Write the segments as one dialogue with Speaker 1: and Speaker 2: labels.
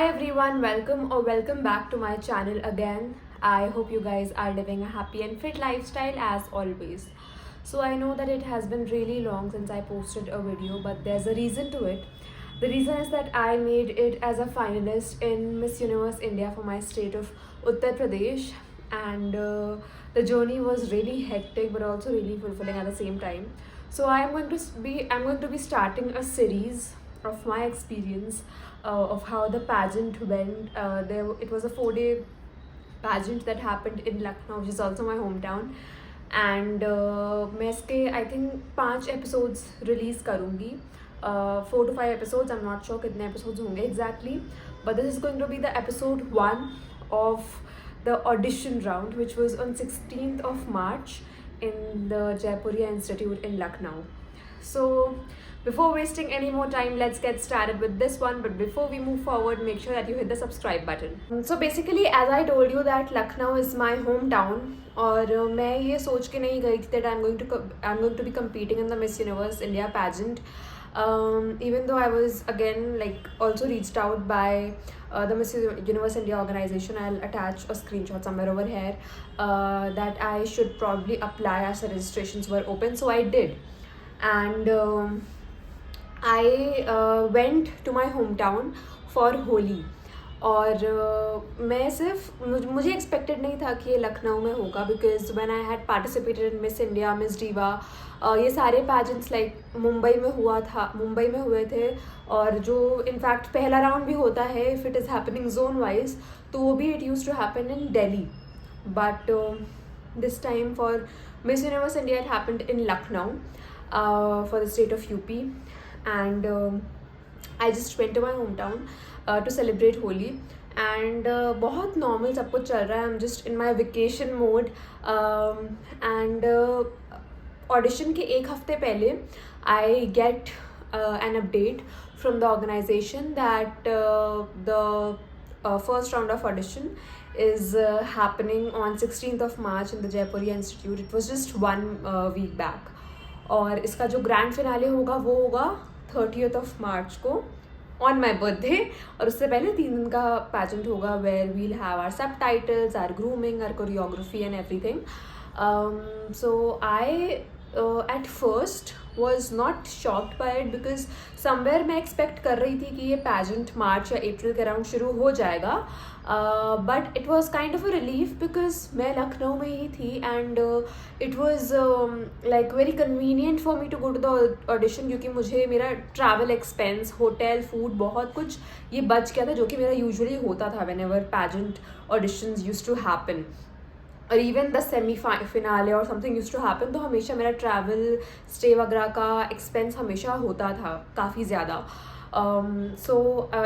Speaker 1: Hi everyone, welcome back to my channel again. I hope you guys are living a happy and fit lifestyle as always. So I know that it has been really long since I posted a video, but there's a reason to it. The reason is that I made it as a finalist in Miss Universe India for my state of Uttar Pradesh, and the journey was really hectic but also really fulfilling at the same time. So I'm going to be starting a series of my experience of how the pageant went. It was a 4 day pageant that happened in Lucknow, which is also my hometown. And मैं इसके I think 5 episodes release करूँगी. 4 to 5 episodes. I'm not sure कितने episodes होंगे exactly, but this is going to be the episode 1 of the audition round, which was on 16th of March in the Jaipuriya Institute in Lucknow. So before wasting any more time, let's get started with this one. But before we move forward, make sure that you hit the subscribe button. So basically, as I told you that Lucknow is my hometown, और मैं ये सोच के नहीं गई थी that I'm going to be competing in the Miss Universe India pageant. Even though I was again also reached out by the Miss Universe India organization. I'll attach a screenshot somewhere over here that I should probably apply as the registrations were open. So I did, and I went to my hometown for Holi. और मैं सिर्फ मुझे expected नहीं था कि ये लखनऊ में होगा, because when I had participated in miss India, miss diva, ये सारे पैजेंट्स मुंबई में हुए थे. और जो इनफैक्ट पहला राउंड भी होता है if it is happening zone wise, तो वो भी it use to happen in Delhi. But this time for Miss Universe India it happened in Lucknow for the state of UP. And I just went to my home town to celebrate Holi, and बहुत normal सब कुछ चल रहा है. I'm just in my vacation mode, and audition के एक हफ्ते पहले I get an update from the organization that the first round of audition is happening on 16th of March in the Jaipuriya Institute. It was just 1 week back, और इसका जो grand finale होगा वो होगा 30th of March को on my birthday. और उससे पहले 3 दिन का पैजेंट होगा where we'll have our subtitles, our grooming, our choreography and everything. So I at first was not shocked by it, because somewhere मैं expect कर रही थी कि ये pageant मार्च या अप्रैल के अराउंड शुरू हो जाएगा. But it was kind of a relief because मैं लखनऊ में ही थी, and it was very convenient for me to go to the audition, क्योंकि मुझे मेरा travel expense, hotel, food, बहुत कुछ ये बच गया था, जो कि मेरा usually होता था whenever pageant auditions used to happen. और इवन द सेमी फिनाले और समथिंग यूज टू हैपन, तो हमेशा मेरा ट्रैवल, स्टे वगैरह का एक्सपेंस हमेशा होता था काफ़ी ज़्यादा. So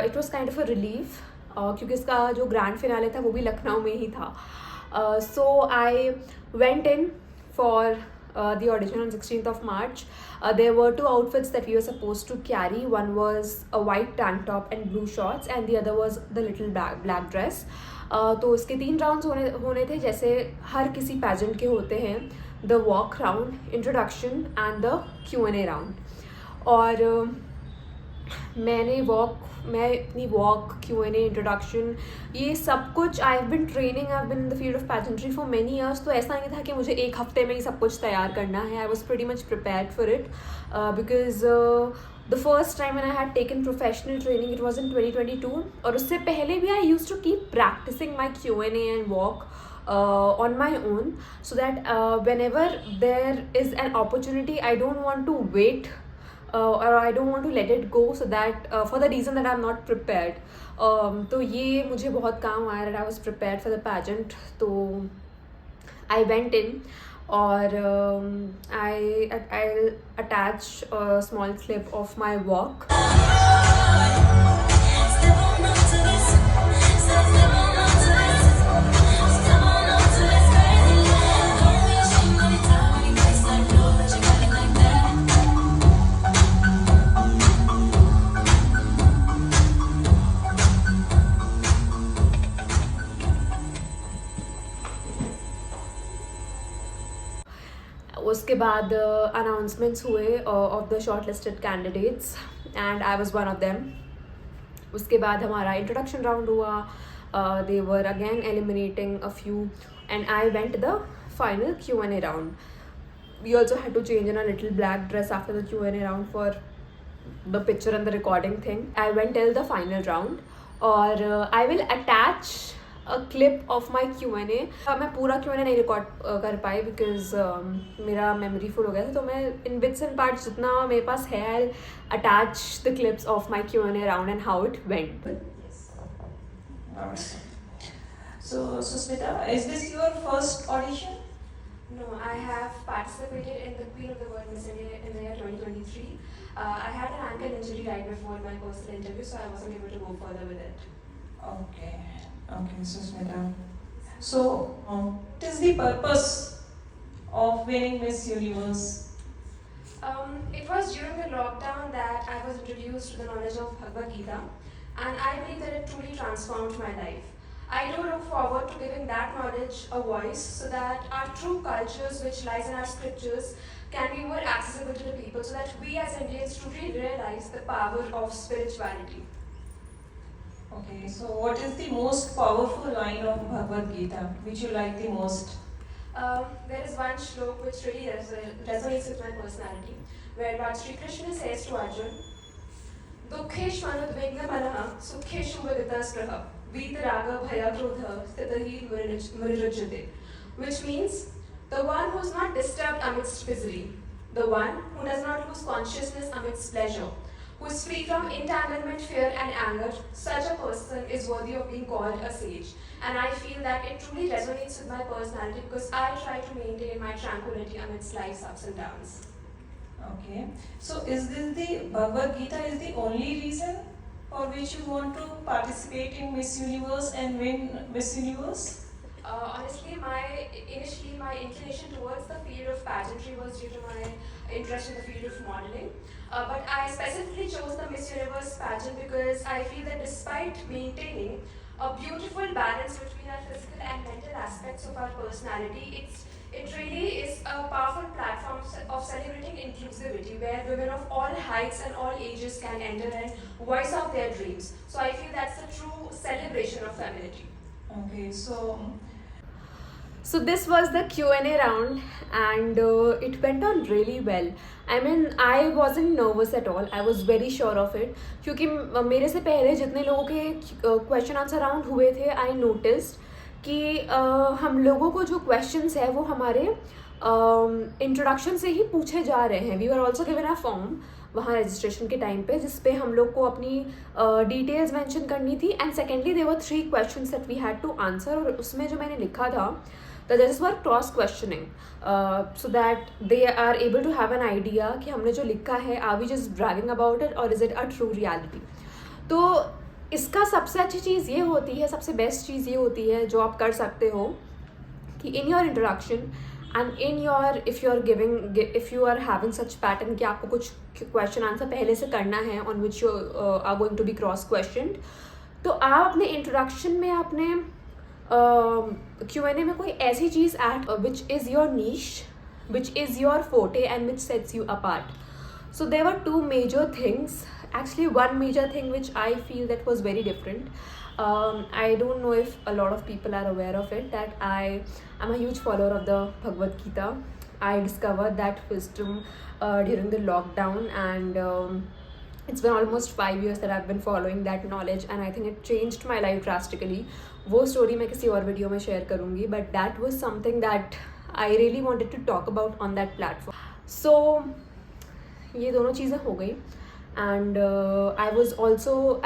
Speaker 1: it was kind of a relief, क्योंकि इसका जो ग्रैंड फिनाले था वो भी लखनऊ में ही था. So I went in for the audition on 16th of March. There were 2 outfits that we were supposed to carry. One was a white tank top and blue shorts, and the other was the little black dress. तो इसके 3 rounds होने थे, जैसे हर किसी pageant के होते हैं. The walk round, introduction and the Q&A round. और मैं इतनी वॉक, Q&A, इंट्रोडक्शन, ये सब कुछ I have been in the field of pageantry for many years. तो ऐसा नहीं था कि मुझे एक हफ्ते में ही सब कुछ तैयार करना है. I was pretty much prepared for it, because the first time when I had taken professional training, it was in 2022. और उससे पहले भी I used to keep practicing my Q&A and walk on my own, so that whenever there is an opportunity, I don't want to wait, or I don't want to let it go, so that for the reason that I'm not prepared. तो ये मुझे बहुत काम आया that I was prepared for the pageant. तो I went in, और I'll attach a small clip of my walk. उसके बाद अनाउंसमेंट्स हुए of the short listed candidates, and I was one of them. उसके बाद हमारा इंट्रोडक्शन राउंड हुआ, they were again eliminating a few, and I went the final Q&A round. We also had to change in a little black dress after the Q&A round for the picture and the recording thing. I went till the final round, और I will attach a clip of my Q&A. मैं पूरा Q&A नहीं record कर पाई because मेरा memory full हो गया था, तो मैं इन बिट्स एंड पार्ट्स जितना मेरे पास है आई attach the clips of my Q&A round and how it went.
Speaker 2: So, Susmita, is this your first audition?
Speaker 1: No, I have participated in the Queen of the World Miss India 2023. I had an ankle injury right before my personal interview, so I wasn't able to go further with it.
Speaker 2: Okay, Susmita. So, what is the purpose of winning Miss Universe?
Speaker 1: It was during the lockdown that I was introduced to the knowledge of Bhagavad Gita, and I believe that it truly transformed my life. I do look forward to giving that knowledge a voice so that our true cultures, which lies in our scriptures, can be more accessible to the people, so that we as Indians truly realize the power of spirituality.
Speaker 2: Okay, so what is the most powerful line of Bhagavad Gita which you like the most?
Speaker 1: There is one shlok which really resonates with my personality, where Lord Sri Krishna says to Arjun, Dukkheshvanudvigna manaha sukheshu viditastraha vidaraga bhaya krodha stitahi murirujyate, which means the one who is not disturbed amidst misery, the one who does not lose consciousness amidst pleasure, who is free from entanglement, fear and anger, such a person is worthy of being called a sage. And I feel that it truly resonates with my personality because I try to maintain my tranquility amidst life's ups and downs.
Speaker 2: Okay, so is this the Bhagavad Gita is the only reason for which you want to participate in Miss Universe and win Miss Universe?
Speaker 1: Honestly, initially my inclination towards the field of pageantry was due to my interest in the field of modeling. But I specifically chose the Miss Universe pageant because I feel that despite maintaining a beautiful balance between our physical and mental aspects of our personality, it really is a powerful platform of celebrating inclusivity, where women of all heights and all ages can enter and voice out their dreams. So I feel that's the true celebration of femininity.
Speaker 2: Okay,
Speaker 1: So this was the Q&A round, and it went on really well. I mean, I wasn't nervous at all. I was very sure of it. क्योंकि मेरे से पहले जितने लोगों के question answer round हुए थे, I noticed कि हम लोगों को जो क्वेश्चंस है वो हमारे इंट्रोडक्शन से ही पूछे जा रहे हैं. We were also given a form वहाँ रजिस्ट्रेशन के टाइम पे, जिस पे हम लोग को अपनी डिटेल्स मेंशन करनी थी. And secondly there were 3 questions that we had to answer, और उसमें जो मैंने लिखा था, the judges were cross questioning so that they are able to have an idea कि हमने जो लिखा है, are we just bragging about it or is it a true reality. तो इसका सबसे अच्छी चीज़ ये होती है, सबसे बेस्ट चीज़ ये होती है जो आप कर सकते हो कि in your introduction and in your if you are having such pattern कि आपको कुछ क्वेश्चन आंसर पहले से करना है on which you are going to be cross questioned, तो आप अपने इंट्रोडक्शन में अपने Q&A में कोई ऐसी चीज़ add which is your niche, which is your forte and which sets you apart. So there were 2 major things. Actually, one major thing which I feel that was very different. I don't know if a lot of people are aware of it, that I am a huge follower of the Bhagavad Gita. I discovered that wisdom during the lockdown, and it's been almost 5 years that I've been following that knowledge, and I think it changed my life drastically. वो story मैं किसी और video में share करूँगी, but that was something that I really wanted to talk about on that platform. So ये दोनों चीज़ें हो गई. एंड आई वॉज ऑल्सो,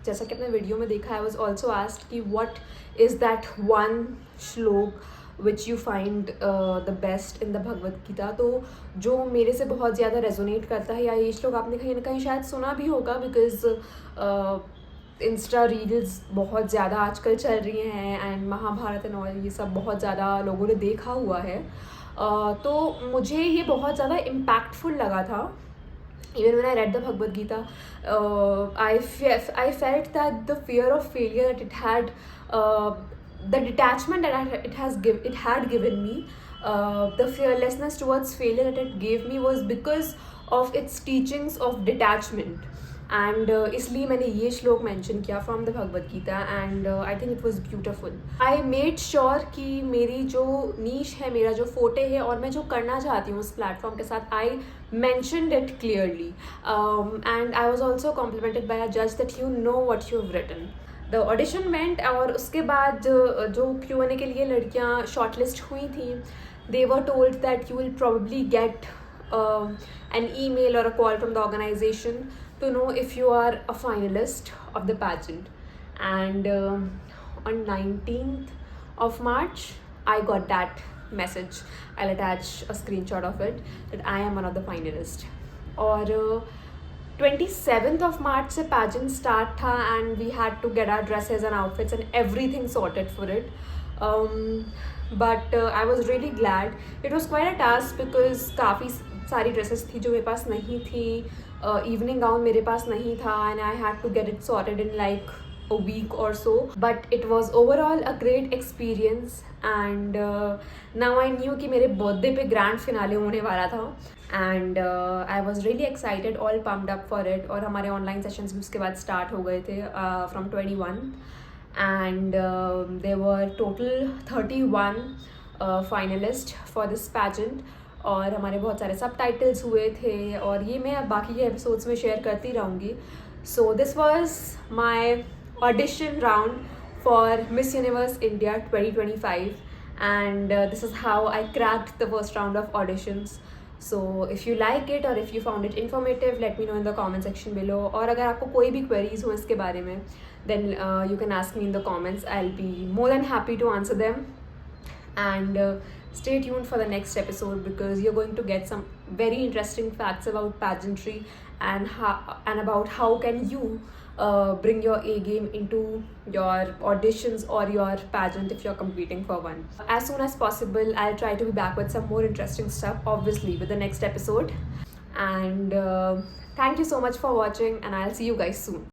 Speaker 1: जैसा कि अपने वीडियो में देखा, आई वॉज ऑल्सो आस्क्ड कि what is that one shloka which you find the best in the Bhagavad Gita. तो जो मेरे से बहुत ज़्यादा रेजोनेट करता है, या ये श्लोक आपने कहीं ना कहीं शायद सुना भी होगा, बिकॉज इंस्टा रील्स बहुत ज़्यादा आजकल चल रही हैं, एंड महाभारत एंड ऑल ये सब बहुत ज़्यादा लोगों ने देखा हुआ है. तो मुझे ये बहुत ज़्यादा इम्पैक्टफुल लगा था. Even when I read the Bhagavad Gita, I felt that the fear of failure that it had, the detachment that it had given me, the fearlessness towards failure that it gave me was because of its teachings of detachment. एंड इसलिए मैंने ये shloka mention किया from the Bhagavad Gita and I think it was beautiful. I made sure कि मेरी जो नीश है, मेरा जो फोटे है और मैं जो करना चाहती हूँ उस प्लेटफॉर्म के साथ, आई mentioned it clearly, and I was also complimented by a judge that you know what you've written. The audition went और उसके बाद जो Q&A के लिए लड़कियाँ shortlist हुई थी, they were told that you will probably get an email or a call from the organization to know if you are a finalist of the pageant. And on 19th of March, I got that message. I'll attach a screenshot of it that I am one of the finalists. और 27th of March से pageant start था and we had to get our dresses and outfits and everything sorted for it. But I was really glad. It was quite a task because काफ़ी सारी dresses थी जो मेरे पास नहीं थी. Evening gown मेरे पास नहीं था and I had to get it sorted in like a week or so, but it was overall a great experience and now I knew कि मेरे birthday पे grand finale होने वाला था and I was really excited, all pumped up for it. और हमारे online sessions भी उसके बाद start हो गए थे from 21 and there were total 31 finalists for this pageant और हमारे बहुत सारे subtitles हुए थे और ये मैं बाकी के episodes में share करती रहूँगी. So this was my audition round for Miss Universe India 2025 and this is how I cracked the first round of auditions. So if you like it or if you found it informative, let me know in the comment section below. और अगर आपको कोई भी queries हो इसके बारे में, then you can ask me in the comments. I'll be more than happy to answer them. And stay tuned for the next episode because you're going to get some very interesting facts about pageantry and about how can you bring your A game into your auditions or your pageant if you're competing for one. As soon as possible, I'll try to be back with some more interesting stuff, obviously, with the next episode. And thank you so much for watching, and I'll see you guys soon.